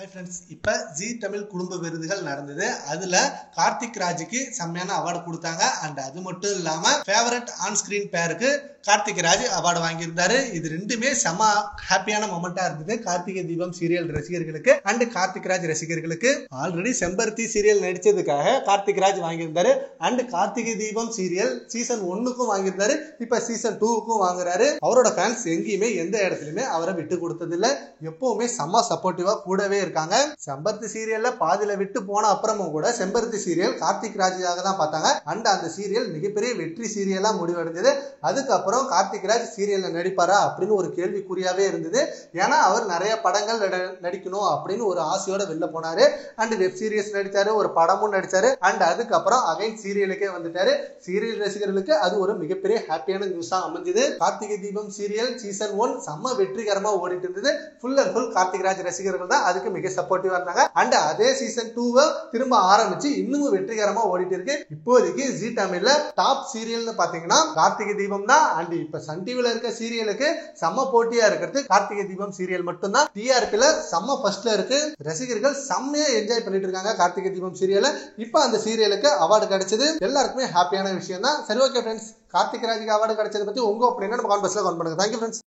Hi friends, இப்ப ஜீ தமிழ் குடும்ப விருதுகள் நடந்தது. அதுல கார்த்திக் ராஜுக்கு செம்மையான அவார்டு கொடுத்தாங்க. அண்ட் அது மட்டும் இல்லாம ஃபேவரட் ஆன் ஸ்கிரீன் பேருக்கு கார்த்திக் ராஜ் அவார்டு வாங்கியிருந்தாரு. இது ரெண்டுமே செம ஹாப்பியான மொமெண்டா இருந்தது கார்த்திகை தீபம் சீரியல் ரசிகர்களுக்கு அண்ட் கார்த்திக் ராஜ் ரசிகர்களுக்கு. ஆல்ரெடி செம்பருத்தி serial நடிச்சதுக்காக Karthik Raj வாங்கியிருந்தாரு. And Karthigai Deepam serial season 1க்கும் வாங்கியிருந்தாரு. இப்ப சீசன் 2க்கும் வாங்குறாரு. அவரோட ஃபேன்ஸ் எங்கேயுமே எந்த இடத்துலயுமே அவரை விட்டு கொடுத்தது இல்ல. எப்பவுமே செம்ம சப்போர்ட்டிவா கூடவே இருக்காங்க. செம்பருத்தி சீரியல்ல பாதியில விட்டு போன அப்புறமும் கூட செம்பருத்தி சீரியல் கார்த்திக் ராஜாக தான் பார்த்தாங்க. அண்ட் அந்த சீரியல் மிகப்பெரிய வெற்றி சீரியலா முடிவடைந்தது. அதுக்கப்புறம் கார்த்திக் ராஜ் சீரியல்ல நடிப்பாரா அப்படின்னு ஒரு கேள்விக்குறியாவே இருந்தது. ஏன்னா அவர் நிறைய படங்கள் நடிக்கணும் அப்படின்னு ஒரு ஆசையோட வெளில போனாரு. அண்ட் வெப் சீரிஸ் நடிச்சாரு, ஒரு படமும் நடிச்சாரு. அண்ட் அதுக்கப்புறம் அகைன் சீரியலுக்கே வந்துட்டாரு. சீரியல் ரசிகர்களுக்கு அது ஒரு மிகப்பெரிய ஹாப்பியான நியூஸா அமைஞ்சது. கார்த்திகை தீபம் சீரியல் சீசன் 1 செம்ம வெற்றிகரமா ஓடிட்டு இருந்தது. Full and full Karthik Raj ரசிகர்கள் தான் அதுக்கு மிக சப்போர்ட்டிவா இருந்தாங்க. அண்ட் அதே சீசன் 2 திரும்ப ஆரம்பிச்சு இன்னும் வெற்றிகரமா ஓடிட்டு இருக்கு. இப்போதைக்கு ஜீ தமிழ்ல டாப் சீரியல்னு பாத்தீங்கன்னா கார்த்திகை தீபம் தான். அண்ட் இப்ப சன் டிவில இருக்க சீரியலுக்கு செம்ம போட்டியா இருக்கிறது கார்த்திகை தீபம் சீரியல் மட்டும் தான். டிஆர்பில செம்ம ஃபர்ஸ்ட்ல இருக்கு. ரசிகர்கள் செம்மையா என்ஜாய் பண்ணிட்டு இருக்காங்க கார்த்திகை தீபம் சீரியலை. இப்ப அந்த சீரியலுக்கு அவார்டு கிடைச்சது எல்லாருக்குமே ஹாப்பியான விஷயம் தான். சரி, ஓகே ஃப்ரெண்ட்ஸ், கார்த்திக் ராஜுக்கு அவார்டு கிடைச்சதை பத்தி உங்க ஒப்பீனியன் நம்ம கான்வர்ஸ்ல கமெண்ட் பண்ணுங்க. Thank you friends.